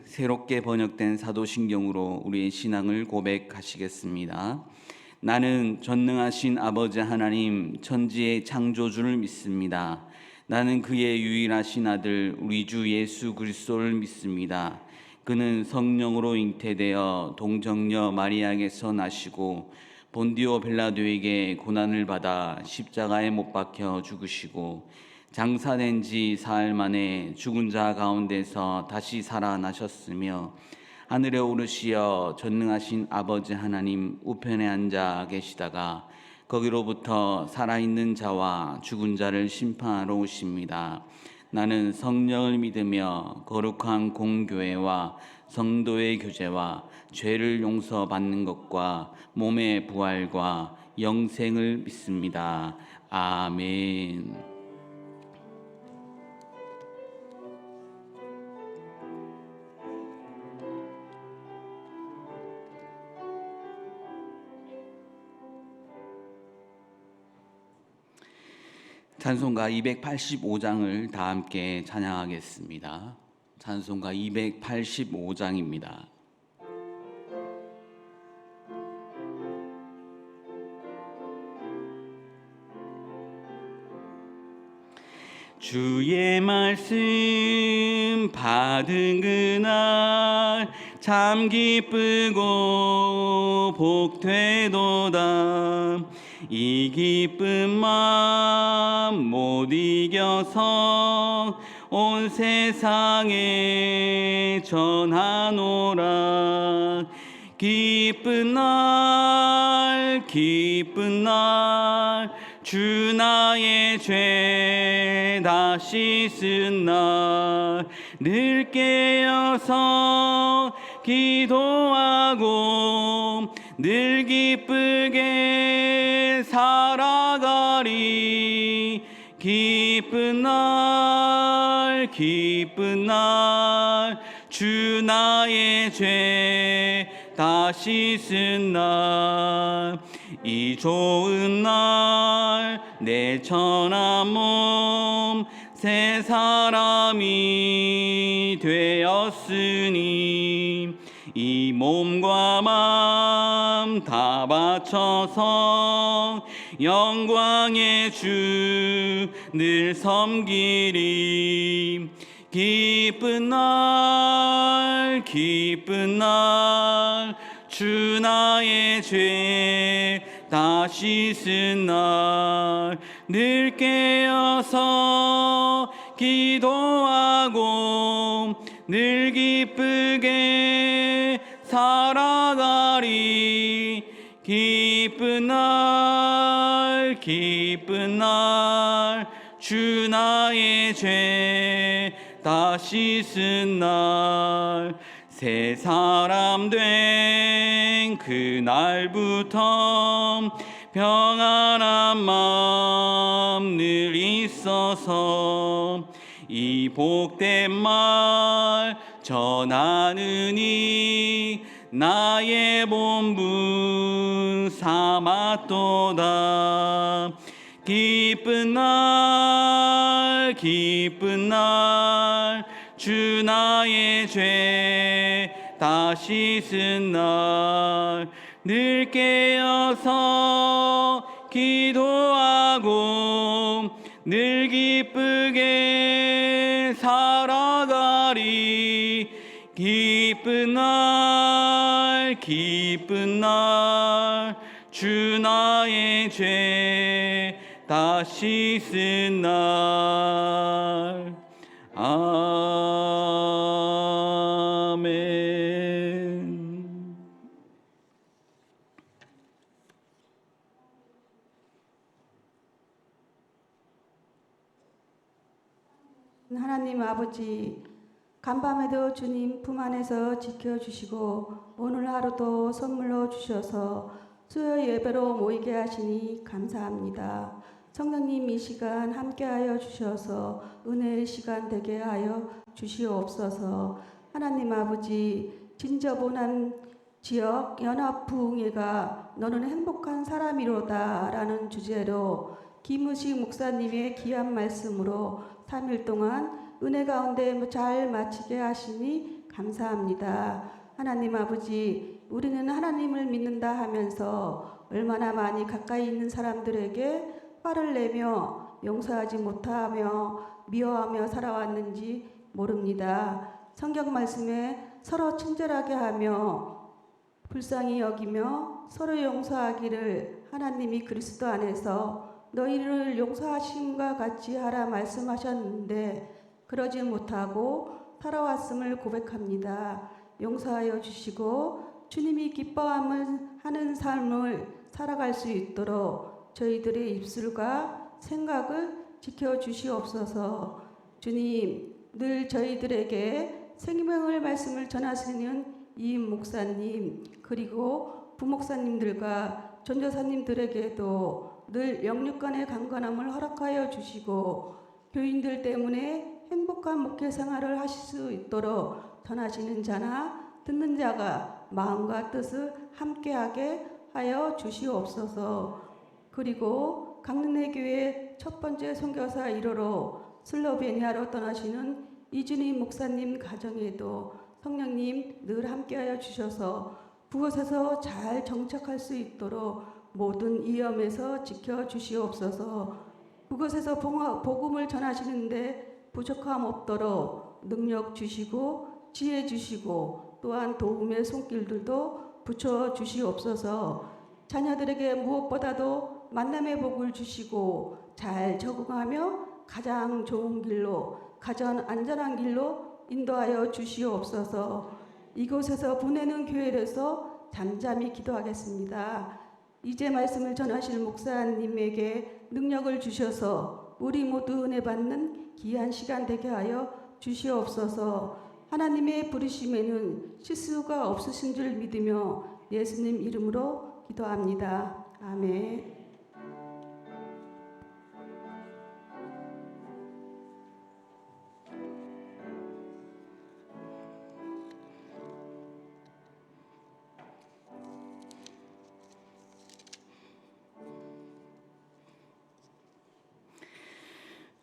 새롭게 번역된 사도신경으로 우리의 신앙을 고백하시겠습니다. 나는 전능하신 아버지 하나님 천지의 창조주를 믿습니다. 나는 그의 유일하신 아들 우리 주 예수 그리스도를 믿습니다. 그는 성령으로 잉태되어 동정녀 마리아에게서 나시고 본디오 빌라도에게 고난을 받아 십자가에 못 박혀 죽으시고 장사된 지 사흘 만에 죽은 자 가운데서 다시 살아나셨으며 하늘에 오르시어 전능하신 아버지 하나님 우편에 앉아 계시다가 거기로부터 살아있는 자와 죽은 자를 심판하러 오십니다. 나는 성령을 믿으며 거룩한 공교회와 성도의 교제와 죄를 용서받는 것과 몸의 부활과 영생을 믿습니다. 아멘. 찬송가 285장을 다 함께 찬양하겠습니다. 찬송가 285장입니다. 주의 말씀 받은 그날 참 기쁘고 복되도다. 이 기쁜 마음 못 이겨서 온 세상에 전하노라. 기쁜 날 기쁜 날 주 나의 죄 다 씻은 날 늘 깨어서 기도하고 늘 기쁘게 살아가리. 기쁜 날 기쁜 날 주 나의 죄 다 씻은 날 이 좋은 날 내 천한 몸 새 사람이 되었으니 이 몸과 마음 다 바쳐서 영광의 주 늘 섬기리. 기쁜 날 기쁜 날 주 나의 죄 다 씻은 날 늘 깨어서 기도하고 늘 기쁘게 살아가리. 기쁜 날 기쁜 날 주 나의 죄 다 씻은 날 새 사람 된 그날부터 평안한 마음 늘 있어서 이 복된 말 전하느니 나의 본분 삼았도다. 기쁜 날 기쁜 날 주 나의 죄 다 씻은 날 늘 깨어서 기도하고 늘 기쁘게 살아가리. 기쁜 날 기쁜 날 주 나의 죄 다 씻은 날. 아멘. 하나님 아버지, 간밤에도 주님 품 안에서 지켜주시고 오늘 하루도 선물로 주셔서 수요 예배로 모이게 하시니 감사합니다. 성령님 이 시간 함께하여 주셔서 은혜의 시간 되게 하여 주시옵소서. 하나님 아버지, 진저본한 지역 연합부흥회가 너는 행복한 사람이로다 라는 주제로 김우식 목사님의 귀한 말씀으로 3일 동안 은혜 가운데 잘 마치게 하시니 감사합니다. 하나님 아버지, 우리는 하나님을 믿는다 하면서 얼마나 많이 가까이 있는 사람들에게 화를 내며 용서하지 못하며 미워하며 살아왔는지 모릅니다. 성경 말씀에 서로 친절하게 하며 불쌍히 여기며 서로 용서하기를 하나님이 그리스도 안에서 너희를 용서하심과 같이 하라 말씀하셨는데 그러지 못하고 살아왔음을 고백합니다. 용서하여 주시고 주님이 기뻐하는 삶을 살아갈 수 있도록 저희들의 입술과 생각을 지켜주시옵소서. 주님, 늘 저희들에게 생명의 말씀을 전하시는 이 목사님 그리고 부목사님들과 전도사님들에게도 늘 영육간의 강건함을 허락하여 주시고 교인들 때문에 행복한 목회 생활을 하실 수 있도록 전하시는 자나 듣는 자가 마음과 뜻을 함께하게 하여 주시옵소서. 그리고 강릉내 교회 첫 번째 선교사 1호로 슬로베니아로 떠나시는 이준희 목사님 가정에도 성령님 늘 함께하여 주셔서 그곳에서 잘 정착할 수 있도록 모든 위험에서 지켜주시옵소서. 그곳에서 복음을 전하시는데 부족함 없도록 능력 주시고 지혜 주시고 또한 도움의 손길들도 붙여주시옵소서. 자녀들에게 무엇보다도 만남의 복을 주시고 잘 적응하며 가장 좋은 길로 가장 안전한 길로 인도하여 주시옵소서. 이곳에서 보내는 교회에서 잠잠히 기도하겠습니다. 이제 말씀을 전하실 목사님에게 능력을 주셔서 우리 모두 은혜 받는 귀한 시간 되게 하여 주시옵소서. 하나님의 부르심에는 실수가 없으신 줄 믿으며 예수님 이름으로 기도합니다. 아멘.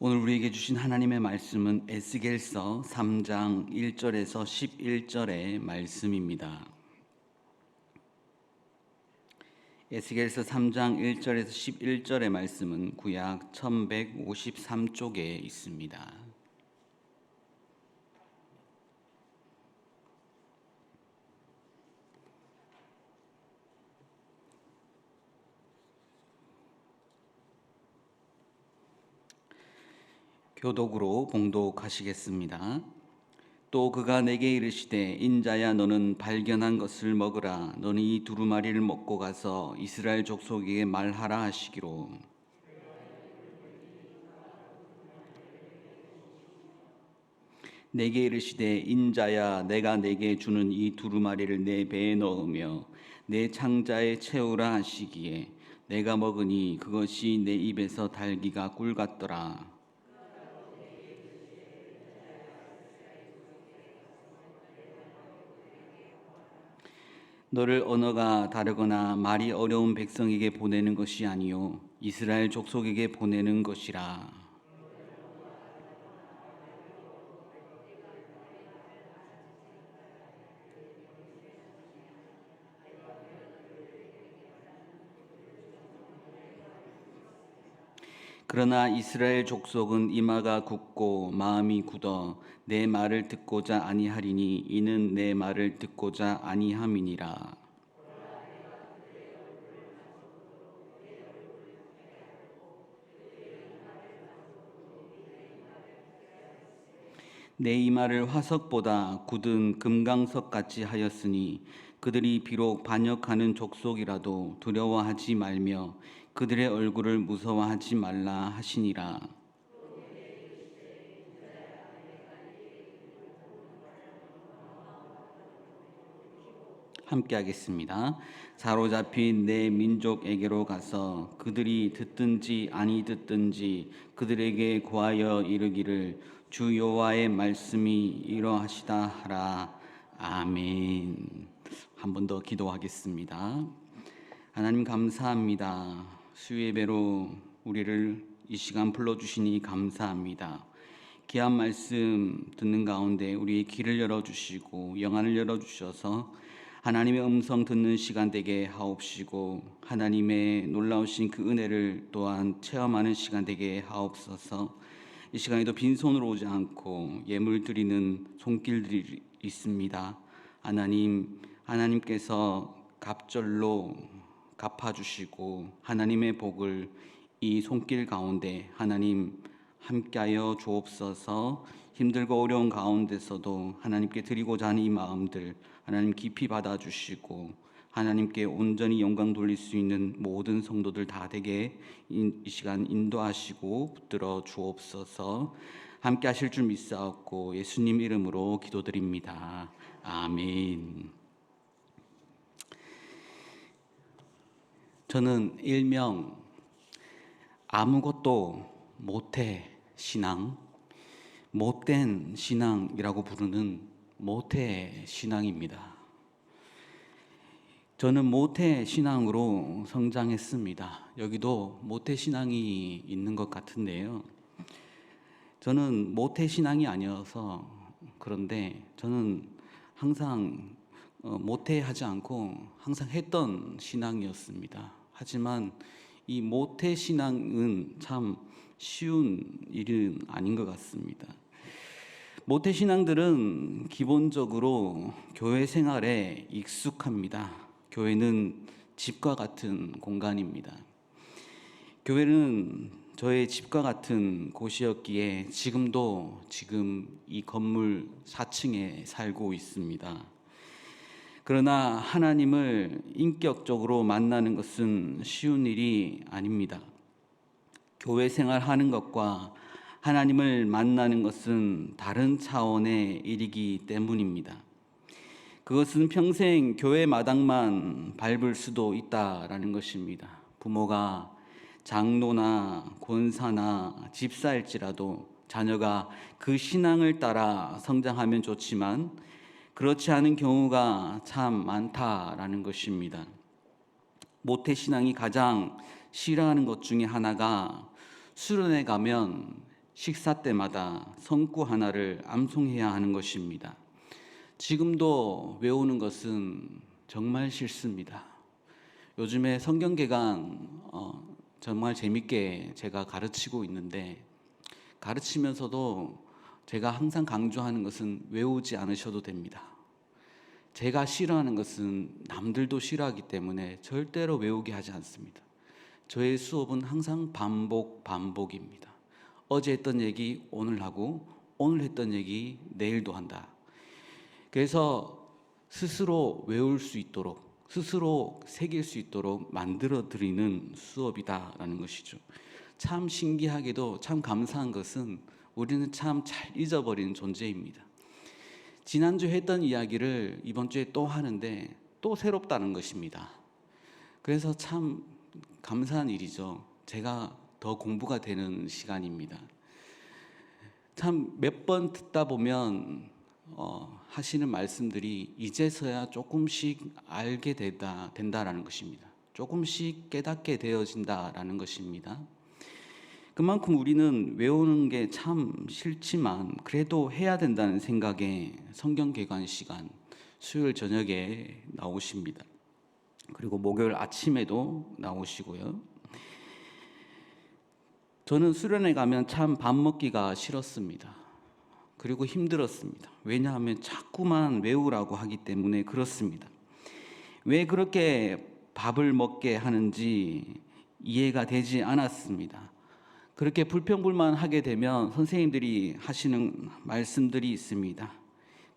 오늘 우리에게 주신 하나님의 말씀은 에스겔서 3장 1절에서 11절의 말씀입니다. 에스겔서 3장 1절에서 11절의 말씀은 구약 1153쪽에 있습니다. 교독으로 봉독하시겠습니다. 또 그가 내게 이르시되 인자야 너는 발견한 것을 먹으라. 너는 이 두루마리를 먹고 가서 이스라엘 족속에게 말하라 하시기로. 내게 이르시되 인자야 내가 내게 주는 이 두루마리를 내 배에 넣으며 내 창자에 채우라 하시기에 내가 먹으니 그것이 내 입에서 달기가 꿀 같더라. 너를 언어가 다르거나 말이 어려운 백성에게 보내는 것이 아니요 이스라엘 족속에게 보내는 것이라. 그러나 이스라엘 족속은 이마가 굳고 마음이 굳어 내 말을 듣고자 아니하리니 이는 내 말을 듣고자 아니함이니라. 내 이마를 화석보다 굳은 금강석 같이 하였으니 그들이 비록 반역하는 족속이라도 두려워하지 말며 그들의 얼굴을 무서워하지 말라 하시니라. 함께 하겠습니다. 사로잡힌 내 민족에게로 가서 그들이 듣든지 아니 듣든지 그들에게 고하여 이르기를 주 여호와의 말씀이 이러하시다 하라. 아멘. 한 번 더 기도하겠습니다. 하나님 감사합니다. 수예배로 우리를 이 시간 불러주시니 감사합니다. 귀한 말씀 듣는 가운데 우리의 귀를 열어주시고 영안을 열어주셔서 하나님의 음성 듣는 시간 되게 하옵시고 하나님의 놀라우신 그 은혜를 또한 체험하는 시간 되게 하옵소서. 이 시간에도 빈손으로 오지 않고 예물 드리는 손길들이 있습니다. 하나님께서 갑절로 갚아주시고 하나님의 복을 이 손길 가운데 하나님 함께하여 주옵소서. 힘들고 어려운 가운데서도 하나님께 드리고자 하는 이 마음들 하나님 깊이 받아주시고 하나님께 온전히 영광 돌릴 수 있는 모든 성도들 다 되게 이 시간 인도하시고 붙들어 주옵소서. 함께 하실 줄 믿사옵고 예수님 이름으로 기도드립니다. 아멘. 저는 일명 아무것도 못해 신앙, 못된 신앙이라고 부르는 모태 신앙입니다. 저는 모태 신앙으로 성장했습니다. 여기도 모태 신앙이 있는 것 같은데요. 저는 모태 신앙이 아니어서 그런데 저는 항상 모태하지 않고 항상 했던 신앙이었습니다. 하지만 이 모태 신앙은 참 쉬운 일은 아닌 것 같습니다. 모태 신앙들은 기본적으로 교회 생활에 익숙합니다. 교회는 집과 같은 공간입니다. 교회는 저의 집과 같은 곳이었기에 지금 이 건물 4층에 살고 있습니다. 그러나 하나님을 인격적으로 만나는 것은 쉬운 일이 아닙니다. 교회 생활하는 것과 하나님을 만나는 것은 다른 차원의 일이기 때문입니다. 그것은 평생 교회 마당만 밟을 수도 있다라는 것입니다. 부모가 장로나 권사나 집사일지라도 자녀가 그 신앙을 따라 성장하면 좋지만 그렇지 않은 경우가 참 많다라는 것입니다. 모태신앙이 가장 싫어하는 것 중에 하나가 수련회 가면 식사 때마다 성구 하나를 암송해야 하는 것입니다. 지금도 외우는 것은 정말 싫습니다. 요즘에 성경개강 정말 재밌게 제가 가르치고 있는데 가르치면서도 제가 항상 강조하는 것은 외우지 않으셔도 됩니다. 제가 싫어하는 것은 남들도 싫어하기 때문에 절대로 외우게 하지 않습니다. 저의 수업은 항상 반복입니다. 어제 했던 얘기 오늘 하고 오늘 했던 얘기 내일도 한다. 그래서 스스로 외울 수 있도록 스스로 새길 수 있도록 만들어 드리는 수업이다라는 것이죠. 참 신기하게도 참 감사한 것은 우리는 참 잘 잊어버리는 존재입니다. 지난주에 했던 이야기를 이번 주에 또 하는데 또 새롭다는 것입니다. 그래서 참 감사한 일이죠. 제가 더 공부가 되는 시간입니다. 참 몇 번 듣다 보면 하시는 말씀들이 이제서야 조금씩 알게 된다라는 것입니다. 조금씩 깨닫게 되어진다라는 것입니다. 그만큼 우리는 외우는 게 참 싫지만 그래도 해야 된다는 생각에 성경개관 시간 수요일 저녁에 나오십니다. 그리고 목요일 아침에도 나오시고요. 저는 수련회 가면 참 밥 먹기가 싫었습니다. 그리고 힘들었습니다. 왜냐하면 자꾸만 외우라고 하기 때문에 그렇습니다. 왜 그렇게 밥을 먹게 하는지 이해가 되지 않았습니다. 그렇게 불평불만하게 되면 선생님들이 하시는 말씀들이 있습니다.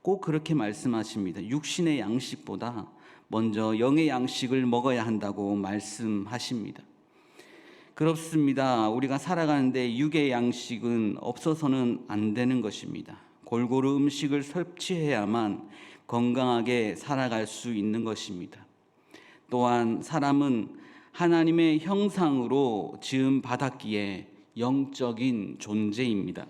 꼭 그렇게 말씀하십니다. 육신의 양식보다 먼저 영의 양식을 먹어야 한다고 말씀하십니다. 그렇습니다. 우리가 살아가는데 육의 양식은 없어서는 안 되는 것입니다. 골고루 음식을 섭취해야만 건강하게 살아갈 수 있는 것입니다. 또한 사람은 하나님의 형상으로 지음 받았기에 영적인 존재입니다.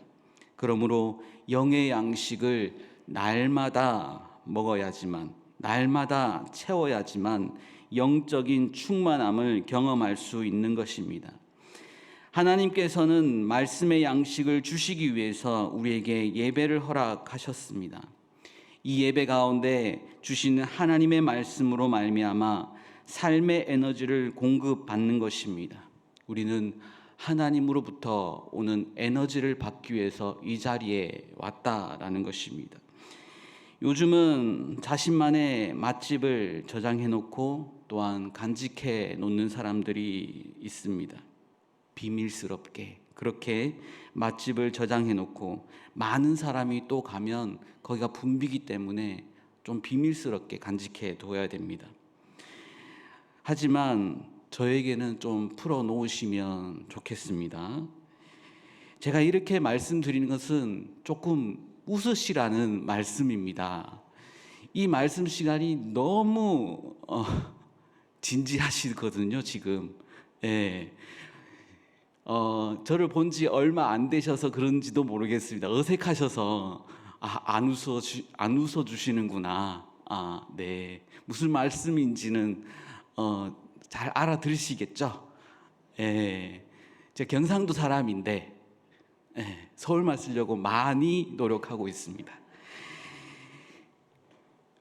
그러므로 영의 양식을 날마다 먹어야지만, 날마다 채워야지만 영적인 충만함을 경험할 수 있는 것입니다. 하나님께서는 말씀의 양식을 주시기 위해서 우리에게 예배를 허락하셨습니다. 이 예배 가운데 주시는 하나님의 말씀으로 말미암아 삶의 에너지를 공급받는 것입니다. 우리는 하나님으로부터 오는 에너지를 받기 위해서 이 자리에 왔다라는 것입니다. 요즘은 자신만의 맛집을 저장해 놓고 또한 간직해 놓는 사람들이 있습니다. 비밀스럽게 그렇게 맛집을 저장해 놓고 많은 사람이 또 가면 거기가 붐비기 때문에 좀 비밀스럽게 간직해 둬야 됩니다. 하지만 저에게는 좀 풀어 놓으시면 좋겠습니다. 제가 이렇게 말씀드리는 것은 조금 웃으시라는 말씀입니다. 이 말씀 시간이 너무 진지하시거든요, 지금. 예. 저를 본 지 얼마 안 되셔서 그런지도 모르겠습니다. 어색하셔서 안 웃어 주시는구나. 네. 무슨 말씀인지는 잘 알아들으시겠죠? 예. 제가 경상도 사람인데 서울말 쓰려고 많이 노력하고 있습니다.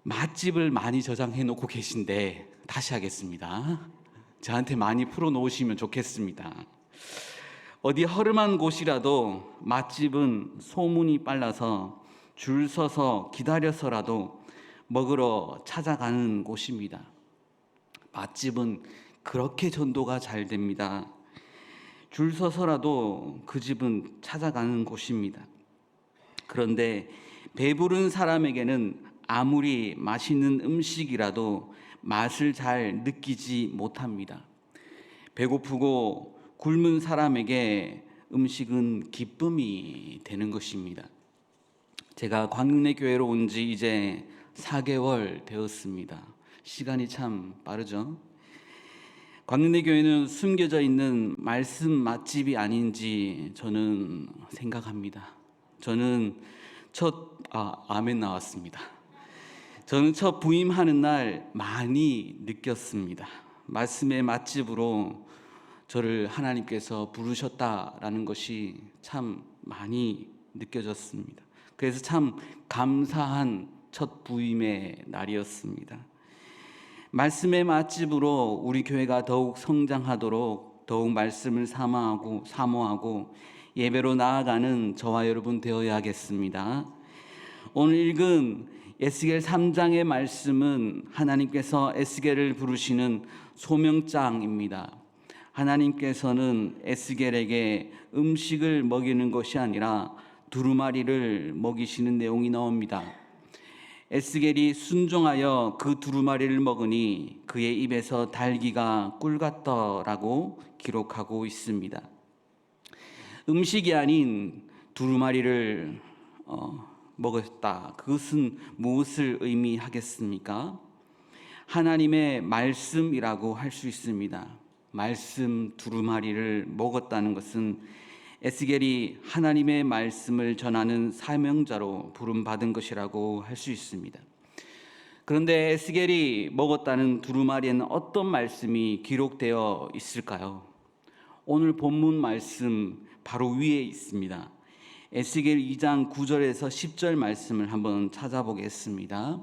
맛집을 많이 저장해 놓고 계신데 다시 하겠습니다. 저한테 많이 풀어 놓으시면 좋겠습니다. 어디 허름한 곳이라도 맛집은 소문이 빨라서 줄 서서 기다려서라도 먹으러 찾아가는 곳입니다. 맛집은 그렇게 전도가 잘 됩니다. 줄 서서라도 그 집은 찾아가는 곳입니다. 그런데 배부른 사람에게는 아무리 맛있는 음식이라도 맛을 잘 느끼지 못합니다. 배고프고 굶은 사람에게 음식은 기쁨이 되는 것입니다. 제가 광릉내 교회로 온 지 이제 4개월 되었습니다. 시간이 참 빠르죠? 광릉내 교회는 숨겨져 있는 말씀 맛집이 아닌지 저는 생각합니다. 저는 아멘 나왔습니다. 저는 첫 부임하는 날 많이 느꼈습니다. 말씀의 맛집으로 저를 하나님께서 부르셨다라는 것이 참 많이 느껴졌습니다. 그래서 참 감사한 첫 부임의 날이었습니다. 말씀의 맛집으로 우리 교회가 더욱 성장하도록 더욱 말씀을 사모하고 예배로 나아가는 저와 여러분 되어야겠습니다. 오늘 읽은 에스겔 3장의 말씀은 하나님께서 에스겔을 부르시는 소명장입니다. 하나님께서는 에스겔에게 음식을 먹이는 것이 아니라 두루마리를 먹이시는 내용이 나옵니다. 에스겔이 순종하여 그 두루마리를 먹으니 그의 입에서 달기가 꿀 같더라고 기록하고 있습니다. 음식이 아닌 두루마리를 먹었다. 그것은 무엇을 의미하겠습니까? 하나님의 말씀이라고 할 수 있습니다. 말씀 두루마리를 먹었다는 것은 에스겔이 하나님의 말씀을 전하는 사명자로 부름받은 것이라고 할 수 있습니다. 그런데 에스겔이 먹었다는 두루마리에는 어떤 말씀이 기록되어 있을까요? 오늘 본문 말씀 바로 위에 있습니다. 에스겔 2장 9절에서 10절 말씀을 한번 찾아보겠습니다.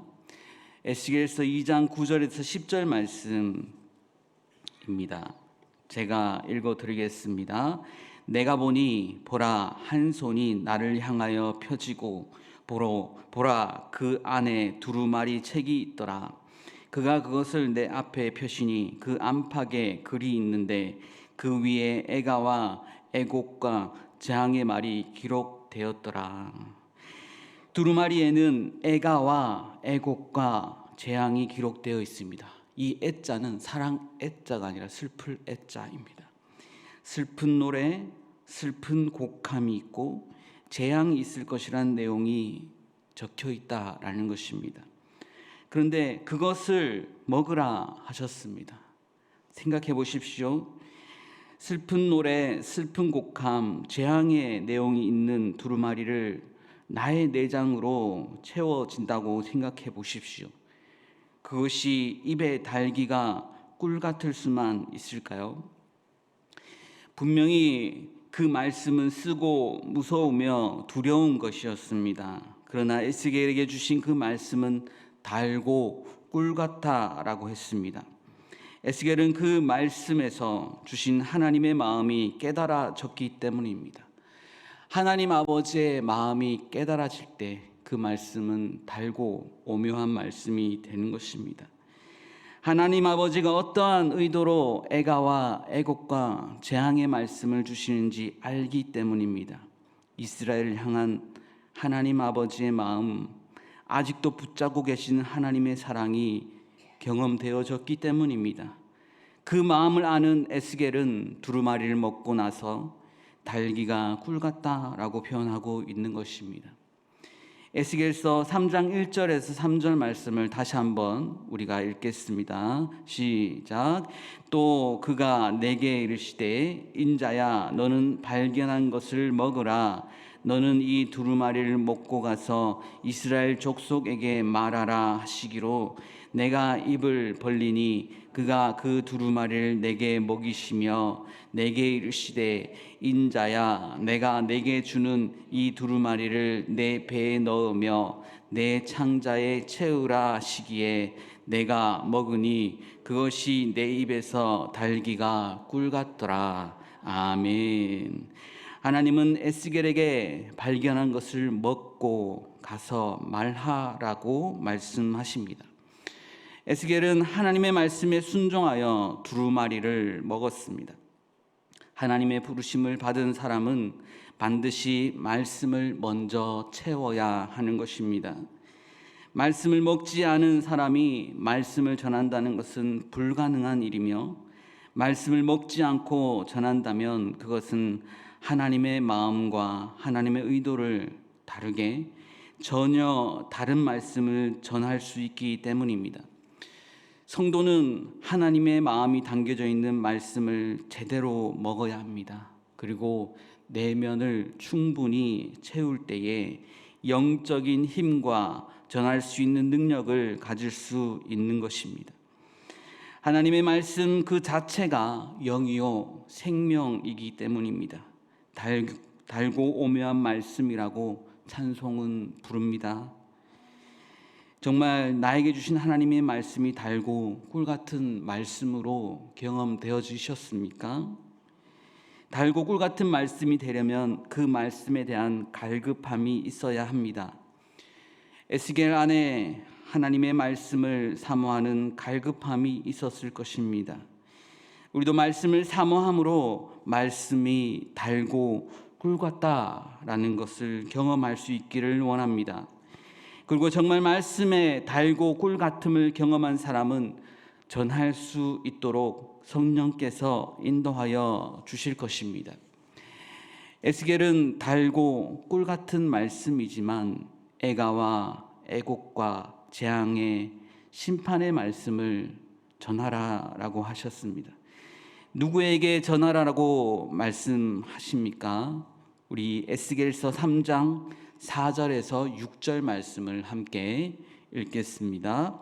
에스겔서 2장 9절에서 10절 말씀입니다. 제가 읽어드리겠습니다. 내가 보니 보라 한 손이 나를 향하여 펴지고 보라 그 안에 두루마리 책이 있더라. 그가 그것을 내 앞에 펴시니 그 안팎에 글이 있는데 그 위에 애가와 애곡과 재앙의 말이 기록되었더라. 두루마리에는 애가와 애곡과 재앙이 기록되어 있습니다. 이 애자는 사랑 애자가 아니라 슬플 애자입니다. 슬픈 노래, 슬픈 곡함이 있고 재앙이 있을 것이라는 내용이 적혀 있다라는 것입니다. 그런데 그것을 먹으라 하셨습니다. 생각해 보십시오. 슬픈 노래, 슬픈 곡함, 재앙의 내용이 있는 두루마리를 나의 내장으로 채워진다고 생각해 보십시오. 그것이 입에 달기가 꿀 같을 수만 있을까요? 분명히 그 말씀은 쓰고 무서우며 두려운 것이었습니다. 그러나 에스겔에게 주신 그 말씀은 달고 꿀 같다라고 했습니다. 에스겔은 그 말씀에서 주신 하나님의 마음이 깨달아졌기 때문입니다. 하나님 아버지의 마음이 깨달아질 때 그 말씀은 달고 오묘한 말씀이 되는 것입니다. 하나님 아버지가 어떠한 의도로 애가와 애곡과 재앙의 말씀을 주시는지 알기 때문입니다. 이스라엘을 향한 하나님 아버지의 마음, 아직도 붙잡고 계신 하나님의 사랑이 경험되어졌기 때문입니다. 그 마음을 아는 에스겔은 두루마리를 먹고 나서 달기가 꿀 같다라고 표현하고 있는 것입니다. 에스겔서 3장 1절에서 3절 말씀을 다시 한번 우리가 읽겠습니다. 시작. 또 그가 내게 이르시되 인자야 너는 발견한 것을 먹으라. 너는 이 두루마리를 먹고 가서 이스라엘 족속에게 말하라 하시기로 내가 입을 벌리니 그가 그 두루마리를 내게 먹이시며 내게 이르시되 인자야 내가 내게 주는 이 두루마리를 내 배에 넣으며 내 창자에 채우라 하시기에 내가 먹으니 그것이 내 입에서 달기가 꿀 같더라. 아멘. 하나님은 에스겔에게 발견한 것을 먹고 가서 말하라고 말씀하십니다. 에스겔은 하나님의 말씀에 순종하여 두루마리를 먹었습니다. 하나님의 부르심을 받은 사람은 반드시 말씀을 먼저 채워야 하는 것입니다. 말씀을 먹지 않은 사람이 말씀을 전한다는 것은 불가능한 일이며 말씀을 먹지 않고 전한다면 그것은 하나님의 마음과 하나님의 의도를 다르게 전혀 다른 말씀을 전할 수 있기 때문입니다. 성도는 하나님의 마음이 담겨져 있는 말씀을 제대로 먹어야 합니다. 그리고 내면을 충분히 채울 때에 영적인 힘과 전할 수 있는 능력을 가질 수 있는 것입니다. 하나님의 말씀 그 자체가 영이요 생명이기 때문입니다. 달고 오묘한 말씀이라고 찬송은 부릅니다. 정말 나에게 주신 하나님의 말씀이 달고 꿀 같은 말씀으로 경험되어지셨습니까? 달고 꿀 같은 말씀이 되려면 그 말씀에 대한 갈급함이 있어야 합니다. 에스겔 안에 하나님의 말씀을 사모하는 갈급함이 있었을 것입니다. 우리도 말씀을 사모함으로 말씀이 달고 꿀 같다라는 것을 경험할 수 있기를 원합니다. 그리고 정말 말씀에 달고 꿀 같음을 경험한 사람은 전할 수 있도록 성령께서 인도하여 주실 것입니다. 에스겔은 달고 꿀 같은 말씀이지만 애가와 애곡과 재앙의 심판의 말씀을 전하라라고 하셨습니다. 누구에게 전하라라고 말씀하십니까? 우리 에스겔서 3장 4절에서 6절 말씀을 함께 읽겠습니다.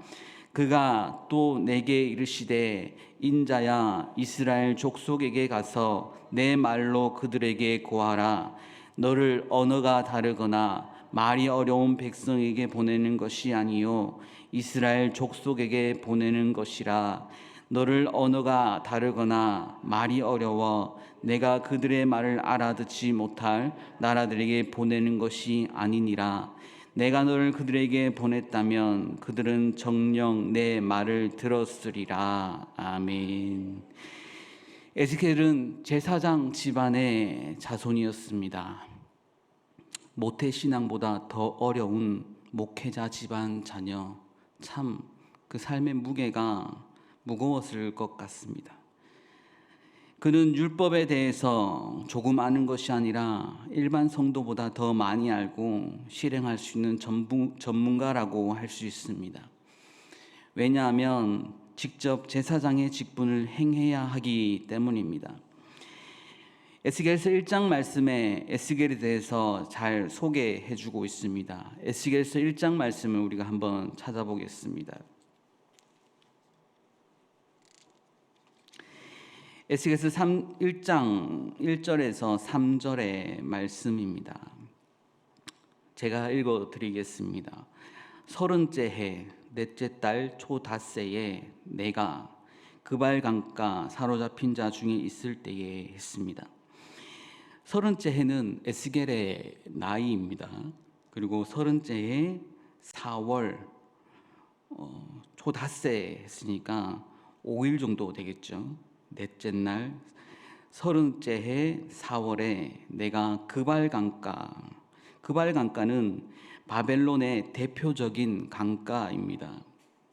그가 또 내게 이르시되 인자야 이스라엘 족속에게 가서 내 말로 그들에게 고하라. 너를 언어가 다르거나 말이 어려운 백성에게 보내는 것이 아니요 이스라엘 족속에게 보내는 것이라. 너를 언어가 다르거나 말이 어려워 내가 그들의 말을 알아듣지 못할 나라들에게 보내는 것이 아니니라. 내가 너를 그들에게 보냈다면 그들은 정녕 내 말을 들었으리라. 아멘. 에스겔은 제사장 집안의 자손이었습니다. 모태신앙보다 더 어려운 목회자 집안 자녀, 참 그 삶의 무게가 무거웠을 것 같습니다. 그는 율법에 대해서 조금 아는 것이 아니라 일반 성도보다 더 많이 알고 실행할 수 있는 전문가라고 할 수 있습니다. 왜냐하면 직접 제사장의 직분을 행해야 하기 때문입니다. 에스겔서 1장 말씀에 에스겔에 대해서 잘 소개해주고 있습니다. 에스겔서 1장 말씀을 우리가 한번 찾아보겠습니다. 에스겔서 1장 1절에서 3절의 말씀입니다. 제가 읽어드리겠습니다. 30째 해 넷째 달 초닷새에 내가 그발 강가 사로잡힌 자 중에 있을 때에 했습니다. 30째 해는 에스겔의 나이입니다. 그리고 30째 해 4월 초닷새 했으니까 5일 정도 되겠죠. 넷째 날 30째 해 4월에 내가 그발 강가는 바벨론의 대표적인 강가입니다.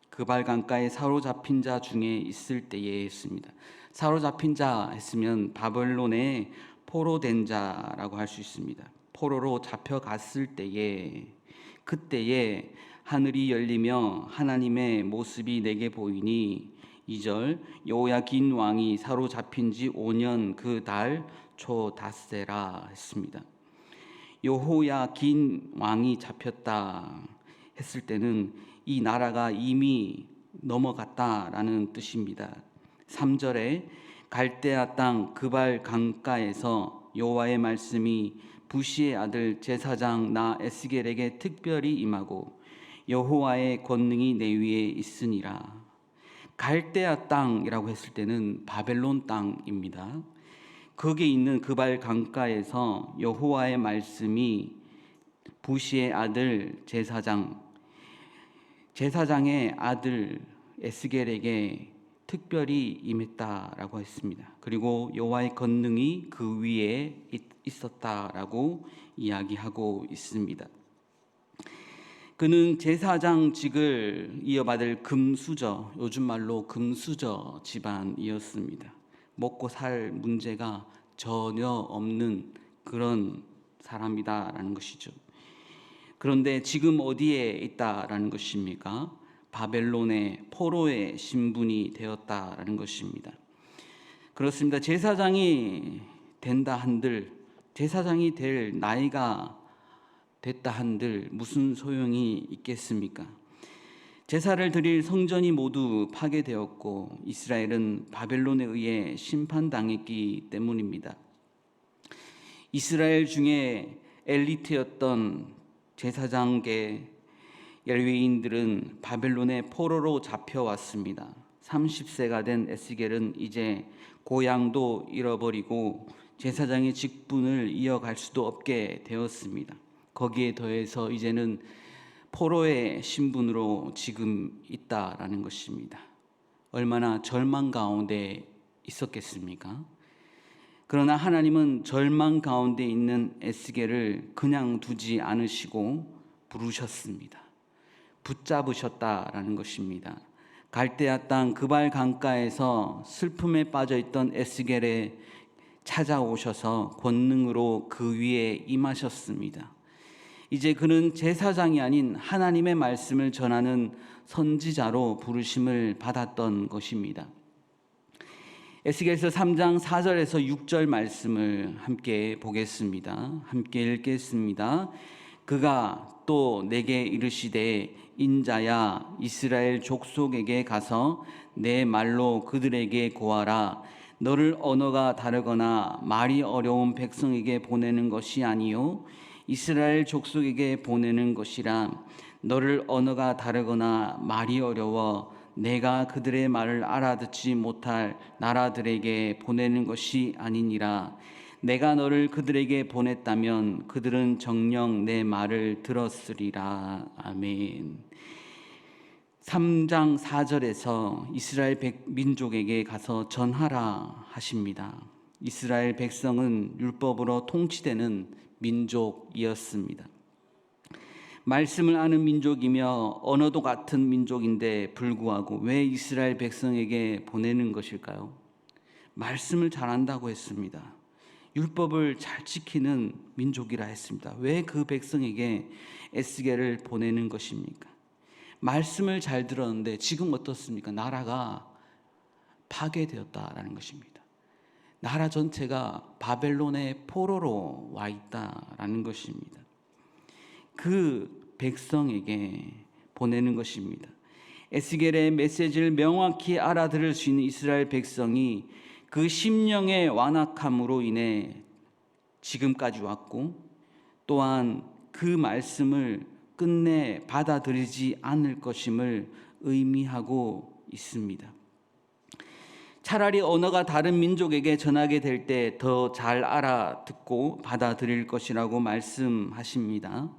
그발 강가에 사로잡힌 자 중에 있을 때에 했습니다. 사로잡힌 자 했으면 바벨론에 포로된 자라고 할 수 있습니다. 포로로 잡혀갔을 때에 그때에 하늘이 열리며 하나님의 모습이 내게 보이니 2절 여호야긴 왕이 사로잡힌 지 5년 그 달 초닷새라 했습니다. 여호야긴 왕이 잡혔다 했을 때는 이 나라가 이미 넘어갔다라는 뜻입니다. 3절에 갈대아 땅 그발 강가에서 여호와의 말씀이 부시의 아들 제사장 나 에스겔에게 특별히 임하고 여호와의 권능이 내 위에 있으니라. 갈대아 땅이라고 했을 때는 바벨론 땅입니다. 거기에 있는 그발 강가에서 여호와의 말씀이 부시의 아들 제사장의 아들 에스겔에게 특별히 임했다라고 했습니다. 그리고 여호와의 권능이 그 위에 있었다라고 이야기하고 있습니다. 그는 제사장직을 이어받을 금수저, 요즘 말로 금수저 집안이었습니다. 먹고 살 문제가 전혀 없는 그런 사람이다라는 것이죠. 그런데 지금 어디에 있다라는 것입니까? 바벨론의 포로의 신분이 되었다라는 것입니다. 그렇습니다. 제사장이 된다 한들, 제사장이 될 나이가 됐다 한들 무슨 소용이 있겠습니까? 제사를 드릴 성전이 모두 파괴되었고 이스라엘은 바벨론에 의해 심판당했기 때문입니다. 이스라엘 중에 엘리트였던 제사장계 레위인들은 바벨론의 포로로 잡혀왔습니다. 30세가 된 에스겔은 이제 고향도 잃어버리고 제사장의 직분을 이어갈 수도 없게 되었습니다. 거기에 더해서 이제는 포로의 신분으로 지금 있다라는 것입니다. 얼마나 절망 가운데 있었겠습니까? 그러나 하나님은 절망 가운데 있는 에스겔을 그냥 두지 않으시고 부르셨습니다. 붙잡으셨다라는 것입니다. 갈대아 땅 그발 강가에서 슬픔에 빠져 있던 에스겔에 찾아오셔서 권능으로 그 위에 임하셨습니다. 이제 그는 제사장이 아닌 하나님의 말씀을 전하는 선지자로 부르심을 받았던 것입니다. 에스겔서 3장 4절에서 6절 말씀을 함께 보겠습니다. 함께 읽겠습니다. 그가 또 내게 이르시되 인자야 이스라엘 족속에게 가서 내 말로 그들에게 고하라. 너를 언어가 다르거나 말이 어려운 백성에게 보내는 것이 아니요 이스라엘 족속에게 보내는 것이라. 너를 언어가 다르거나 말이 어려워 내가 그들의 말을 알아듣지 못할 나라들에게 보내는 것이 아니니라. 내가 너를 그들에게 보냈다면 그들은 정녕 내 말을 들었으리라. 아멘. 3장 4절에서 이스라엘 민족에게 가서 전하라 하십니다. 이스라엘 백성은 율법으로 통치되는 민족이었습니다. 말씀을 아는 민족이며 언어도 같은 민족인데 불구하고 왜 이스라엘 백성에게 보내는 것일까요? 말씀을 잘한다고 했습니다. 율법을 잘 지키는 민족이라 했습니다. 왜 그 백성에게 에스겔을 보내는 것입니까? 말씀을 잘 들었는데 지금 어떻습니까? 나라가 파괴되었다라는 것입니다. 나라 전체가 바벨론의 포로로 와 있다라는 것입니다. 그 백성에게 보내는 것입니다. 에스겔의 메시지를 명확히 알아들을 수 있는 이스라엘 백성이 그 심령의 완악함으로 인해 지금까지 왔고, 또한 그 말씀을 끝내 받아들이지 않을 것임을 의미하고 있습니다. 차라리 언어가 다른 민족에게 전하게 될 때 더 잘 알아듣고 받아들일 것이라고 말씀하십니다.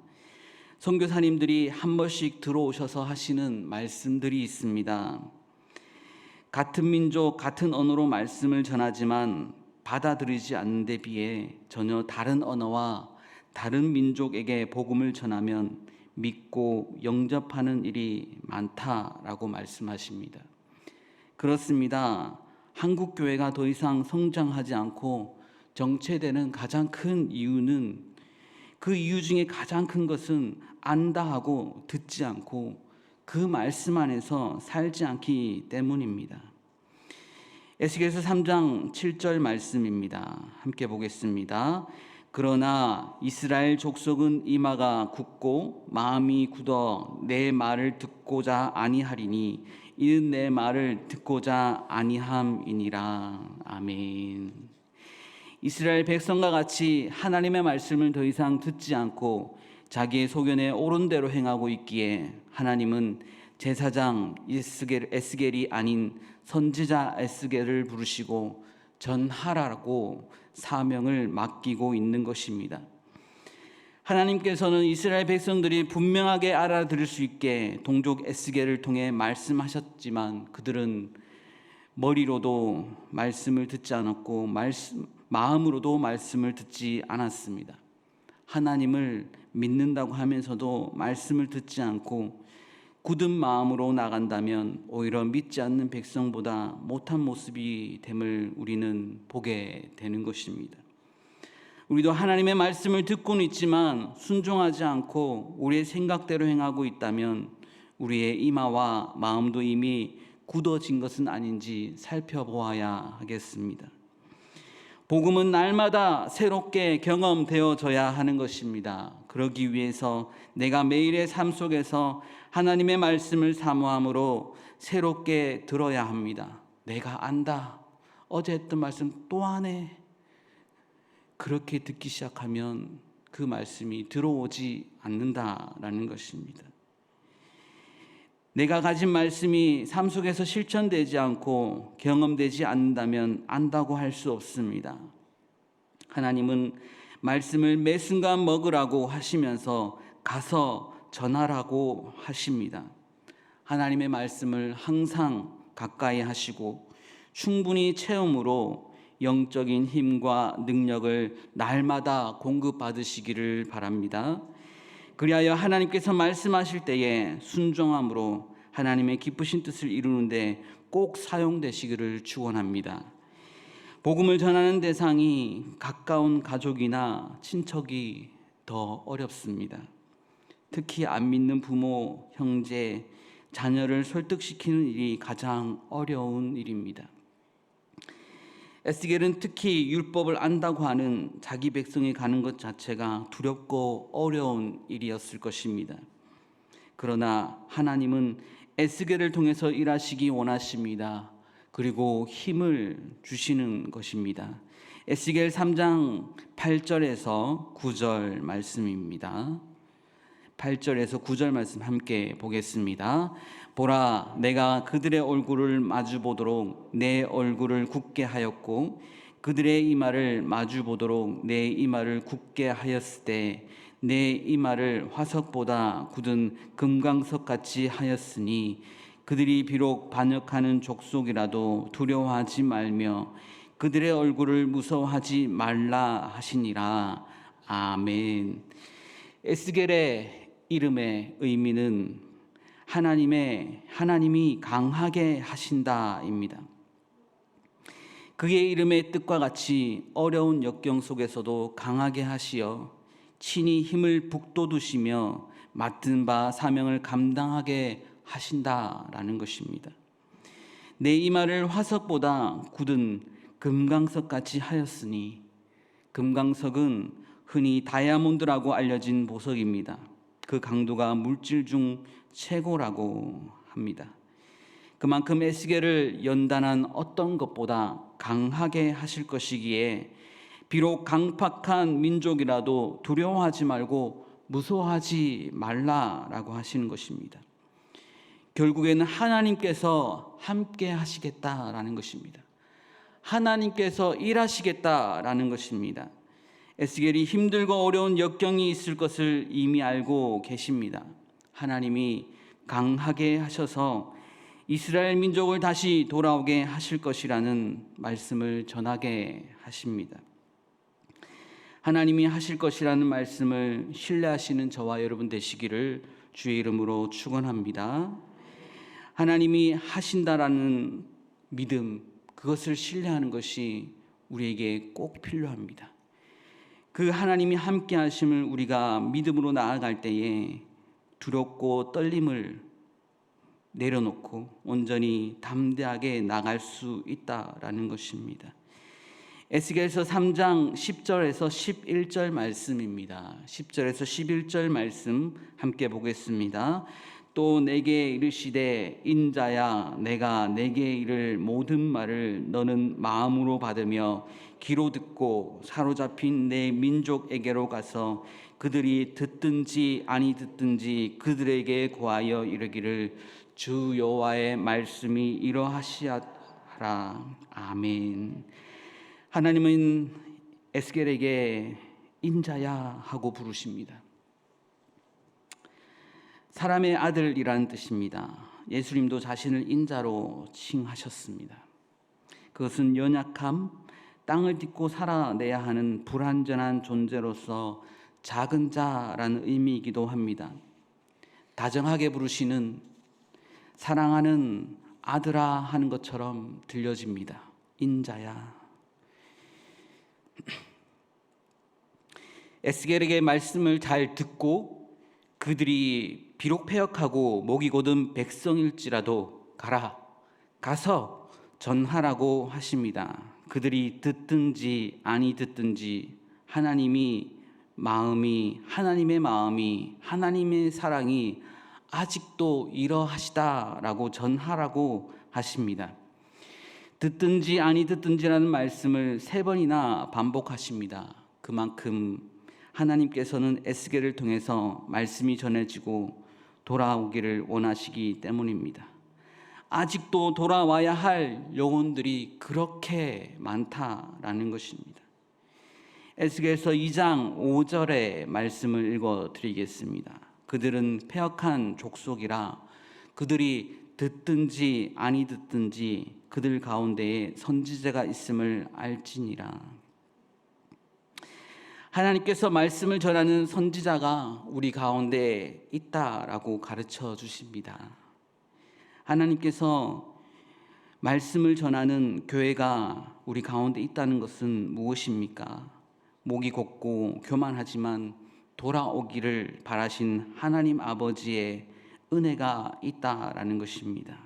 선교사님들이 한 번씩 들어오셔서 하시는 말씀들이 있습니다. 같은 민족, 같은 언어로 말씀을 전하지만 받아들이지 않는 데 비해 전혀 다른 언어와 다른 민족에게 복음을 전하면 믿고 영접하는 일이 많다라고 말씀하십니다. 그렇습니다. 한국 교회가 더 이상 성장하지 않고 정체되는 가장 큰 이유는, 그 이유 중에 가장 큰 것은 안다 하고 듣지 않고 그 말씀 안에서 살지 않기 때문입니다. 에스겔서 3장 7절 말씀입니다. 함께 보겠습니다. 그러나 이스라엘 족속은 이마가 굳고 마음이 굳어 내 말을 듣고자 아니하리니 이는 내 말을 듣고자 아니함이니라. 아멘. 이스라엘 백성과 같이 하나님의 말씀을 더 이상 듣지 않고 자기의 소견에 옳은 대로 행하고 있기에 하나님은 제사장 에스겔이 아닌 선지자 에스겔을 부르시고 전하라고 사명을 맡기고 있는 것입니다. 하나님께서는 이스라엘 백성들이 분명하게 알아들을 수 있게 동족 에스겔을 통해 말씀하셨지만 그들은 머리로도 말씀을 듣지 않았고 마음으로도 말씀을 듣지 않았습니다. 하나님을 믿는다고 하면서도 말씀을 듣지 않고 굳은 마음으로 나간다면 오히려 믿지 않는 백성보다 못한 모습이 됨을 우리는 보게 되는 것입니다. 우리도 하나님의 말씀을 듣고는 있지만 순종하지 않고 우리의 생각대로 행하고 있다면 우리의 이마와 마음도 이미 굳어진 것은 아닌지 살펴보아야 하겠습니다. 복음은 날마다 새롭게 경험되어져야 하는 것입니다. 그러기 위해서 내가 매일의 삶 속에서 하나님의 말씀을 사모함으로 새롭게 들어야 합니다. 내가 안다. 어제 했던 말씀 또 하네. 그렇게 듣기 시작하면 그 말씀이 들어오지 않는다라는 것입니다. 내가 가진 말씀이 삶 속에서 실천되지 않고 경험되지 않는다면 안다고 할 수 없습니다. 하나님은 말씀을 매 순간 먹으라고 하시면서 가서 전하라고 하십니다. 하나님의 말씀을 항상 가까이 하시고 충분히 체험으로 영적인 힘과 능력을 날마다 공급받으시기를 바랍니다. 그리하여 하나님께서 말씀하실 때에 순종함으로 하나님의 기쁘신 뜻을 이루는데 꼭 사용되시기를 축원합니다. 복음을 전하는 대상이 가까운 가족이나 친척이 더 어렵습니다. 특히 안 믿는 부모, 형제, 자녀를 설득시키는 일이 가장 어려운 일입니다. 에스겔은 특히 율법을 안다고 하는 자기 백성이 가는 것 자체가 두렵고 어려운 일이었을 것입니다. 그러나 하나님은 에스겔을 통해서 일하시기 원하십니다. 그리고 힘을 주시는 것입니다. 에스겔 3장 8절에서 9절 말씀입니다. 8절에서 9절 말씀 함께 보겠습니다. 보라, 내가 그들의 얼굴을 마주 보도록 내 얼굴을 굳게 하였고 그들의 이마를 마주 보도록 내 이마를 굳게 하였을 때 내 이마를 화석보다 굳은 금강석 같이 하였으니 그들이 비록 반역하는 족속이라도 두려워하지 말며 그들의 얼굴을 무서워하지 말라 하시니라. 아멘. 에스겔의 이름의 의미는 하나님이 강하게 하신다입니다. 그의 이름의 뜻과 같이 어려운 역경 속에서도 강하게 하시어 친히 힘을 북돋우시며 맡은 바 사명을 감당하게 하신다라는 것입니다. 내 이마를 화석보다 굳은 금강석같이 하였으니, 금강석은 흔히 다이아몬드라고 알려진 보석입니다. 그 강도가 물질 중 최고라고 합니다. 그만큼 에스겔을 연단한 어떤 것보다 강하게 하실 것이기에 비록 강팍한 민족이라도 두려워하지 말고 무서워하지 말라라고 하시는 것입니다. 결국에는 하나님께서 함께 하시겠다라는 것입니다. 하나님께서 일하시겠다라는 것입니다. 에스겔이 힘들고 어려운 역경이 있을 것을 이미 알고 계십니다. 하나님이 강하게 하셔서 이스라엘 민족을 다시 돌아오게 하실 것이라는 말씀을 전하게 하십니다. 하나님이 하실 것이라는 말씀을 신뢰하시는 저와 여러분 되시기를 주의 이름으로 축원합니다. 하나님이 하신다라는 믿음, 그것을 신뢰하는 것이 우리에게 꼭 필요합니다. 그 하나님이 함께 하심을 우리가 믿음으로 나아갈 때에 두렵고 떨림을 내려놓고 온전히 담대하게 나갈 수 있다라는 것입니다. 에스겔서 3장 10절에서 11절 말씀입니다. 10절에서 11절 말씀 함께 보겠습니다. 또 내게 이르시되 인자야 내가 내게 이를 모든 말을 너는 마음으로 받으며 귀로 듣고 사로잡힌 내 민족에게로 가서 그들이 듣든지 아니 듣든지 그들에게 고하여 이르기를 주 여호와의 말씀이 이러하시하라. 아멘. 하나님은 에스겔에게 인자야 하고 부르십니다. 사람의 아들이라는 뜻입니다. 예수님도 자신을 인자로 칭하셨습니다. 그것은 연약함, 땅을 딛고 살아내야 하는 불완전한 존재로서 작은 자라는 의미이기도 합니다. 다정하게 부르시는 사랑하는 아들아 하는 것처럼 들려집니다. 인자야. 에스겔에게 말씀을 잘 듣고 그들이 비록 패역하고 목이 곧은 백성일지라도 가서 전하라고 하십니다. 그들이 듣든지 아니 듣든지 하나님의 마음이 하나님의 사랑이 아직도 이러하시다라고 전하라고 하십니다. 듣든지 아니 듣든지라는 말씀을 3번이나 반복하십니다. 그만큼 하나님께서는 에스겔을 통해서 말씀이 전해지고 돌아오기를 원하시기 때문입니다. 아직도 돌아와야 할 영혼들이 그렇게 많다라는 것입니다. 에스겔서 2장 5절의 말씀을 읽어드리겠습니다. 그들은 패역한 족속이라 그들이 듣든지 아니 듣든지 그들 가운데에 선지자가 있음을 알지니라. 하나님께서 말씀을 전하는 선지자가 우리 가운데 있다라고 가르쳐 주십니다. 하나님께서 말씀을 전하는 교회가 우리 가운데 있다는 것은 무엇입니까? 목이 곧고 교만하지만 돌아오기를 바라신 하나님 아버지의 은혜가 있다라는 것입니다.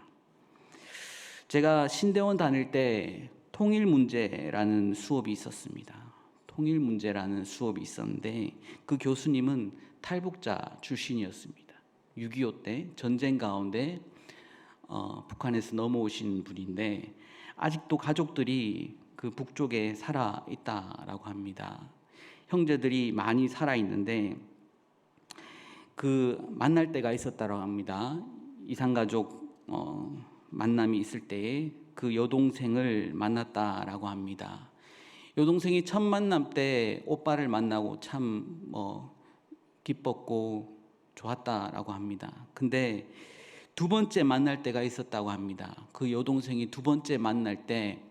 제가 신대원 다닐 때 통일문제라는 수업이 있었습니다. 통일문제라는 수업이 있었는데 그 교수님은 탈북자 출신이었습니다. 6.25 때 전쟁 가운데 북한에서 넘어오신 분인데 아직도 가족들이 그 북쪽에 살아 있다라고 합니다. 형제들이 많이 살아 있는데 그 만날 때가 있었다고 합니다. 이산가족 만남이 있을 때에 그 여동생을 만났다라고 합니다. 여동생이 첫 만남 때 오빠를 만나고 참 기뻤고 좋았다라고 합니다. 근데 2번째 만날 때가 있었다고 합니다. 그 여동생이 2번째 만날 때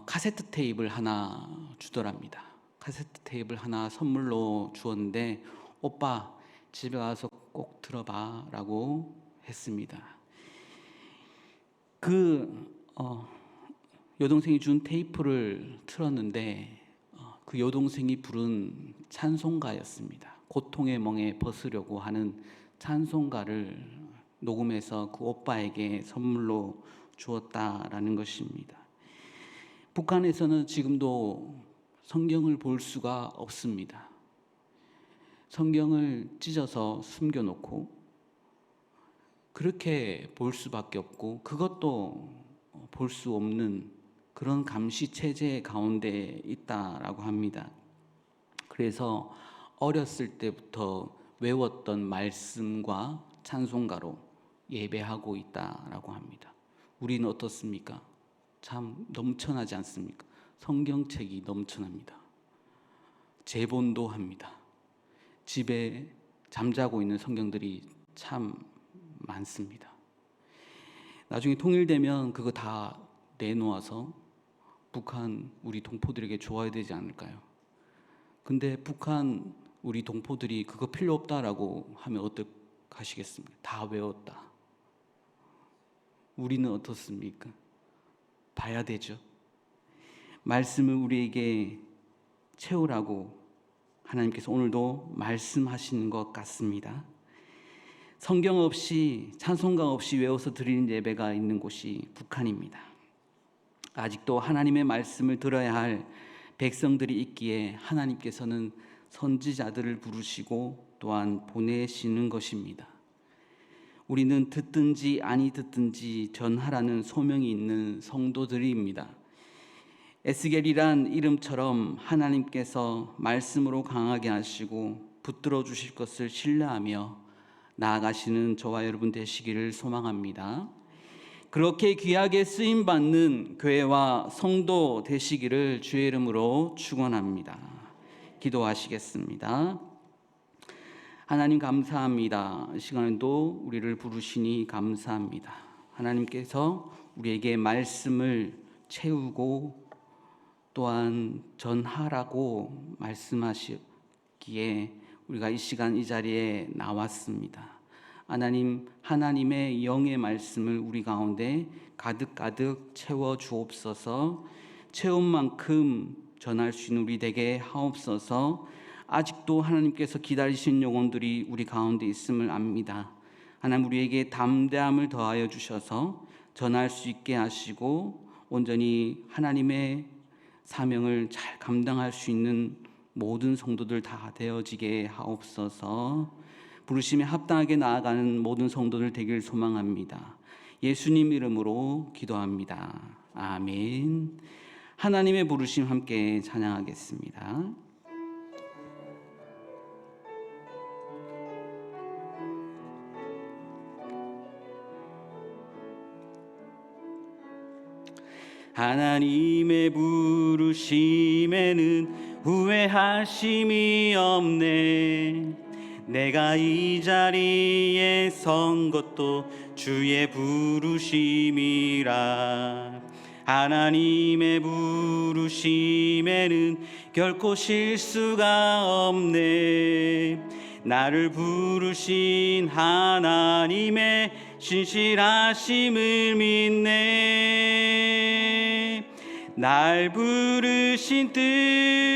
카세트 테이프를 하나 주더랍니다. 카세트 테이프를 하나 선물로 주었는데 오빠 집에 와서 꼭 들어봐 라고 했습니다. 여동생이 준 테이프를 틀었는데 그 여동생이 부른 찬송가였습니다. 고통의 멍에 벗으려고 하는 찬송가를 녹음해서 그 오빠에게 선물로 주었다라는 것입니다. 북한에서는 지금도 성경을 볼 수가 없습니다. 성경을 찢어서 숨겨놓고 그렇게 볼 수밖에 없고 그것도 볼 수 없는 그런 감시 체제 가운데 있다라고 합니다. 그래서 어렸을 때부터 외웠던 말씀과 찬송가로 예배하고 있다라고 합니다. 우리는 어떻습니까? 참 넘쳐나지 않습니까? 성경책이 넘쳐납니다. 재본도 합니다. 집에 잠자고 있는 성경들이 참 많습니다. 나중에 통일되면 그거 다 내놓아서 북한 우리 동포들에게 줘야 되지 않을까요? 근데 북한 우리 동포들이 그거 필요 없다라고 하면 어떡하시겠습니까? 다 외웠다. 우리는 어떻습니까? 봐야 되죠. 말씀을 우리에게 채우라고 하나님께서 오늘도 말씀하시는 것 같습니다. 성경 없이 찬송가 없이 외워서 드리는 예배가 있는 곳이 북한입니다. 아직도 하나님의 말씀을 들어야 할 백성들이 있기에 하나님께서는 선지자들을 부르시고 또한 보내시는 것입니다. 우리는 듣든지 아니 듣든지 전하라는 소명이 있는 성도들입니다. 에스겔이란 이름처럼 하나님께서 말씀으로 강하게 하시고 붙들어 주실 것을 신뢰하며 나아가시는 저와 여러분 되시기를 소망합니다. 그렇게 귀하게 쓰임받는 교회와 성도 되시기를 주의 이름으로 축원합니다. 기도하시겠습니다. 하나님 감사합니다. 이 시간에도 우리를 부르시니 감사합니다. 하나님께서 우리에게 말씀을 채우고 또한 전하라고 말씀하시기에 우리가 이 시간 이 자리에 나왔습니다. 하나님, 하나님의 영의 말씀을 우리 가운데 가득가득 채워 주옵소서. 채운 만큼 전할 수 있는 우리 되게 하옵소서. 아직도 하나님께서 기다리신 영혼들이 우리 가운데 있음을 압니다. 하나님, 우리에게 담대함을 더하여 주셔서 전할 수 있게 하시고 온전히 하나님의 사명을 잘 감당할 수 있는 모든 성도들 다 되어지게 하옵소서. 부르심에 합당하게 나아가는 모든 성도들 되길 소망합니다. 예수님 이름으로 기도합니다. 아멘. 하나님의 부르심 함께 찬양하겠습니다. 하나님의 부르심에는 후회하심이 없네. 내가 이 자리에 선 것도 주의 부르심이라. 하나님의 부르심에는 결코 실수가 없네. 나를 부르신 하나님의 신실하심을 믿네. 날 부르신 뜻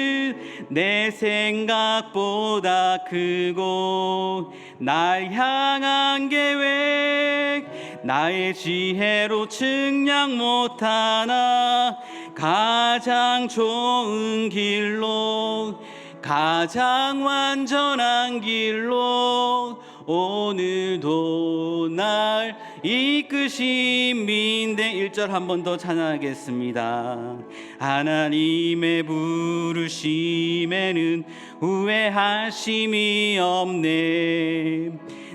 내 생각보다 크고 날 향한 계획 나의 지혜로 측량 못하나 가장 좋은 길로 가장 완전한 길로 오늘도 날 이끄신 민대 1절 한 번 더 찬양하겠습니다. 하나님의 부르심에는 후회하심이 없네.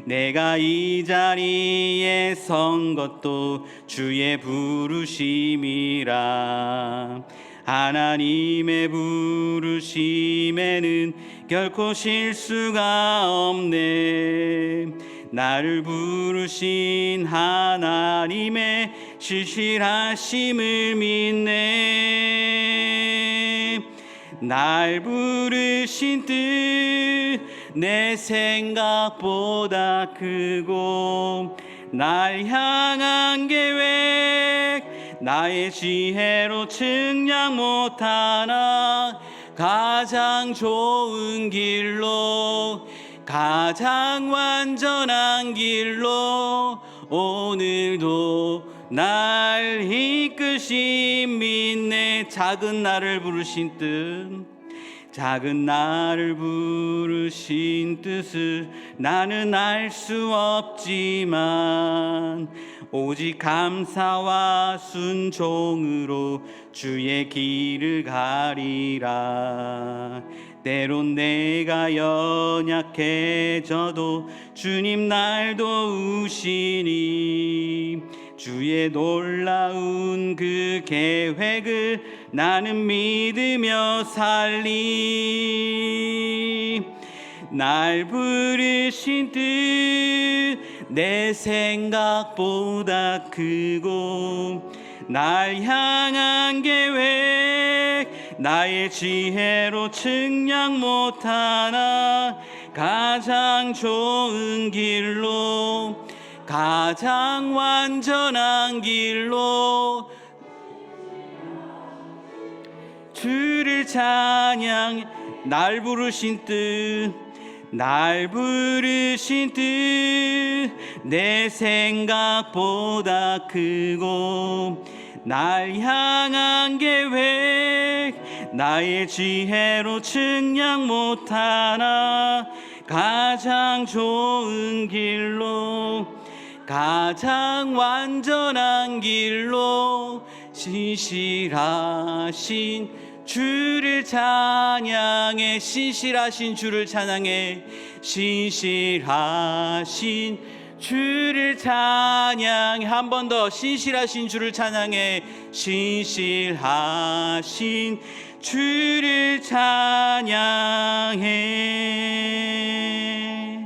내가 이 자리에 선 것도 주의 부르심이라. 하나님의 부르심에는 결코 실수가 없네. 나를 부르신 하나님의 신실하심을 믿네. 날 부르신 뜻 내 생각보다 크고 날 향한 계획 나의 지혜로 측량 못하나 가장 좋은 길로 가장 완전한 길로 오늘도 날 이끄신 믿네. 작은 나를 부르신 뜻 작은 나를 부르신 뜻을 나는 알 수 없지만 오직 감사와 순종으로 주의 길을 가리라. 때론 내가 연약해져도 주님 날 도우시니 주의 놀라운 그 계획을 나는 믿으며 살리. 날 부르신 뜻 내 생각보다 크고 날 향한 계획 나의 지혜로 측량 못하나 가장 좋은 길로 가장 완전한 길로 주를 찬양. 날 부르신 뜻 날 부르신 뜻 내 생각보다 크고 날 향한 계획 나의 지혜로 측량 못하나 가장 좋은 길로 가장 완전한 길로 신실하신 주를 찬양해. 신실하신 주를 찬양해. 신실하신 주를 찬양해. 한 번 더 신실하신 주를 찬양해. 신실하신 주를 찬양해.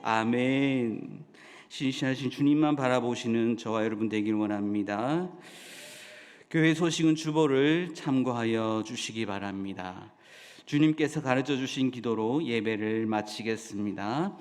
아멘. 신실하신 주님만 바라보시는 저와 여러분 되길 원합니다. 교회 소식은 주보를 참고하여 주시기 바랍니다. 주님께서 가르쳐 주신 기도로 예배를 마치겠습니다.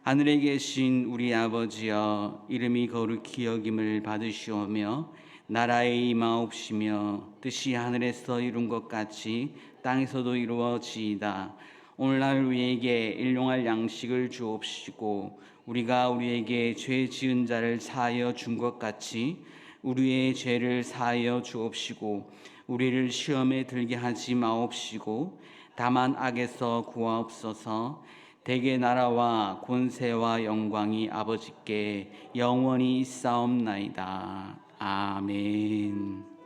하늘에 계신 우리 아버지여, 이름이 거룩히 여김을 받으시오며 나라의 임하옵시며 뜻이 하늘에서 이룬 것 같이 땅에서도 이루어지이다. 오늘날 우리에게 일용할 양식을 주옵시고 우리가 우리에게 죄 지은 자를 사하여 준 것 같이 우리의 죄를 사하여 주옵시고 우리를 시험에 들게 하지 마옵시고 다만 악에서 구하옵소서. 대개 나라와 권세와 영광이 아버지께 영원히 있사옵나이다. 아멘.